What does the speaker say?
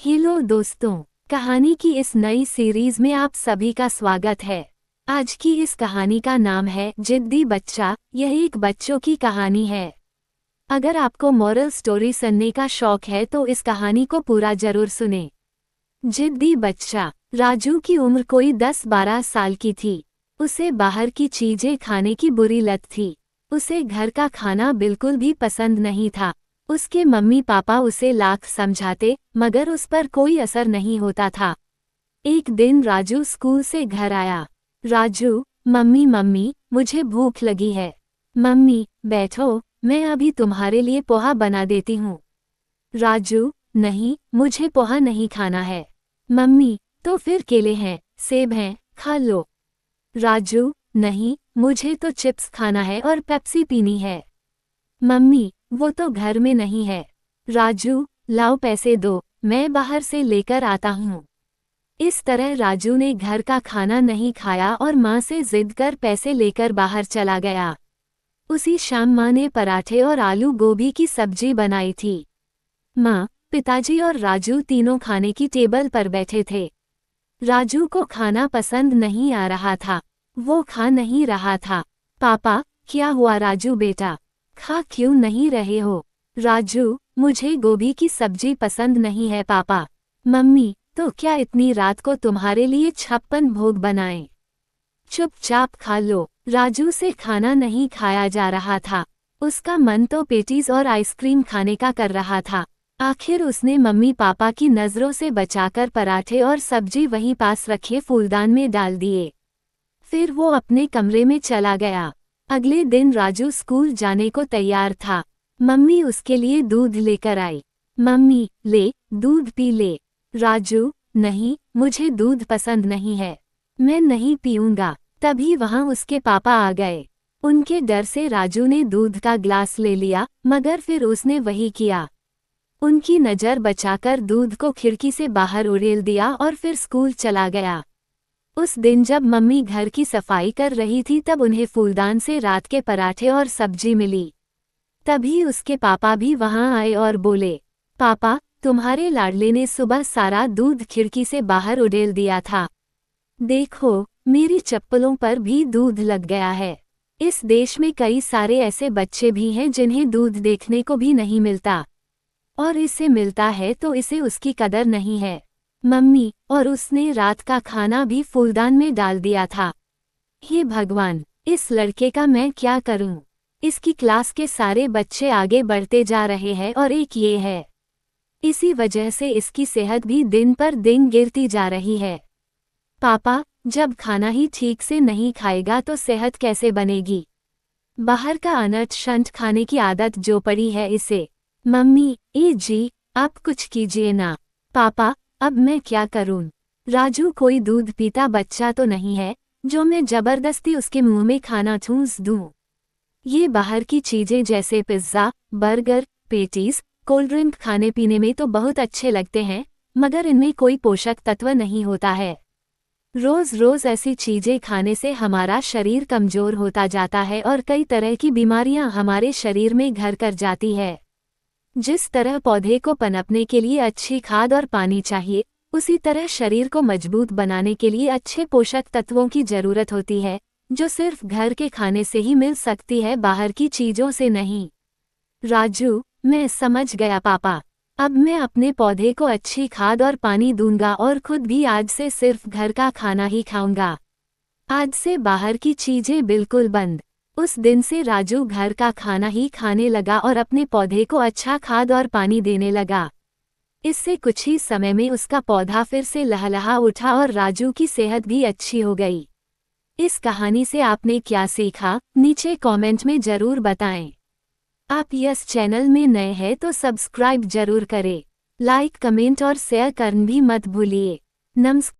Hello दोस्तों, कहानी की इस नई सीरीज में आप सभी का स्वागत है। आज की इस कहानी का नाम है जिद्दी बच्चा। यह एक बच्चों की कहानी है। अगर आपको मॉरल स्टोरी सुनने का शौक है तो इस कहानी को पूरा जरूर सुने। जिद्दी बच्चा। राजू की उम्र कोई 10-12 साल की थी। उसे बाहर की चीजें खाने की बुरी लत थी। उसे घर का खाना बिल्कुल भी पसंद नहीं था। उसके मम्मी पापा उसे लाख समझाते मगर उस पर कोई असर नहीं होता था। एक दिन राजू स्कूल से घर आया। राजू, मम्मी मम्मी मुझे भूख लगी है। मम्मी, बैठो, मैं अभी तुम्हारे लिए पोहा बना देती हूँ। राजू, नहीं, मुझे पोहा नहीं खाना है। मम्मी, तो फिर केले हैं, सेब हैं, खा लो। राजू, नहीं, मुझे तो चिप्स खाना है और पेप्सी पीनी है। मम्मी, वो तो घर में नहीं है। राजू, लाओ पैसे दो, मैं बाहर से लेकर आता हूँ। इस तरह राजू ने घर का खाना नहीं खाया और माँ से जिद कर पैसे लेकर बाहर चला गया। उसी शाम माँ ने पराठे और आलू गोभी की सब्जी बनाई थी। माँ, पिताजी और राजू तीनों खाने की टेबल पर बैठे थे। राजू को खाना पसंद नहीं आ रहा था। वो खा नहीं रहा था। पापा, क्या हुआ राजू बेटा? खा क्यों नहीं रहे हो? राजू, मुझे गोभी की सब्जी पसंद नहीं है पापा। मम्मी, तो क्या इतनी रात को तुम्हारे लिए 56 भोग बनाएं? चुपचाप खा लो। राजू से खाना नहीं खाया जा रहा था। उसका मन तो पेटीज और आइसक्रीम खाने का कर रहा था। आखिर उसने मम्मी पापा की नज़रों से बचाकर पराठे और सब्जी वहीं पास रखे फूलदान में डाल दिए। फिर वो अपने कमरे में चला गया। अगले दिन राजू स्कूल जाने को तैयार था। मम्मी उसके लिए दूध लेकर आई। मम्मी, ले, दूध पी ले। राजू, नहीं, मुझे दूध पसंद नहीं है। मैं नहीं पीऊंगा। तभी वहां उसके पापा आ गए। उनके डर से राजू ने दूध का ग्लास ले लिया मगर फिर उसने वही किया। उनकी नज़र बचाकर दूध को खिड़की से बाहर उड़ेल दिया और फिर स्कूल चला गया। उस दिन जब मम्मी घर की सफाई कर रही थी तब उन्हें फूलदान से रात के पराठे और सब्जी मिली। तभी उसके पापा भी वहां आए और बोले, पापा, तुम्हारे लाडले ने सुबह सारा दूध खिड़की से बाहर उड़ेल दिया था। देखो, मेरी चप्पलों पर भी दूध लग गया है। इस देश में कई सारे ऐसे बच्चे भी हैं जिन्हें दूध देखने को भी नहीं मिलता, और इसे मिलता है तो इसे उसकी कदर नहीं है। मम्मी, और उसने रात का खाना भी फूलदान में डाल दिया था। हे भगवान, इस लड़के का मैं क्या करूं? इसकी क्लास के सारे बच्चे आगे बढ़ते जा रहे हैं और एक ये है। इसी वजह से इसकी सेहत भी दिन पर दिन गिरती जा रही है। पापा, जब खाना ही ठीक से नहीं खाएगा तो सेहत कैसे बनेगी? बाहर का अनट शंट खाने की आदत जो पड़ी है इसे। मम्मी, जी, आप कुछ कीजिए ना। पापा, अब मैं क्या करूं? राजू कोई दूध पीता बच्चा तो नहीं है जो मैं जबरदस्ती उसके मुंह में खाना ठूंस दूं। ये बाहर की चीजें जैसे pizza, burger, patties, cold drink खाने पीने में तो बहुत अच्छे लगते हैं मगर इनमें कोई पोषक तत्व नहीं होता है। रोज रोज ऐसी चीजें खाने से हमारा शरीर कमजोर होता जाता है और कई तरह की बीमारियां हमारे शरीर में घर कर जाती है। जिस तरह पौधे को पनपने के लिए अच्छी खाद और पानी चाहिए, उसी तरह शरीर को मजबूत बनाने के लिए अच्छे पोषक तत्वों की जरूरत होती है, जो सिर्फ घर के खाने से ही मिल सकती है, बाहर की चीजों से नहीं। राजू, मैं समझ गया पापा। अब मैं अपने पौधे को अच्छी खाद और पानी दूंगा और खुद भी आज से सिर्फ घर का खाना ही खाऊंगा। आज से बाहर की चीजें बिल्कुल बंद। उस दिन से राजू घर का खाना ही खाने लगा और अपने पौधे को अच्छा खाद और पानी देने लगा। इससे कुछ ही समय में उसका पौधा फिर से लहलहा उठा और राजू की सेहत भी अच्छी हो गई। इस कहानी से आपने क्या सीखा, नीचे कमेंट में जरूर बताएं। आप इस चैनल में नए हैं तो सब्सक्राइब जरूर करें। लाइक, कमेंट और शेयर करना भी मत भूलिए। नमस्कार।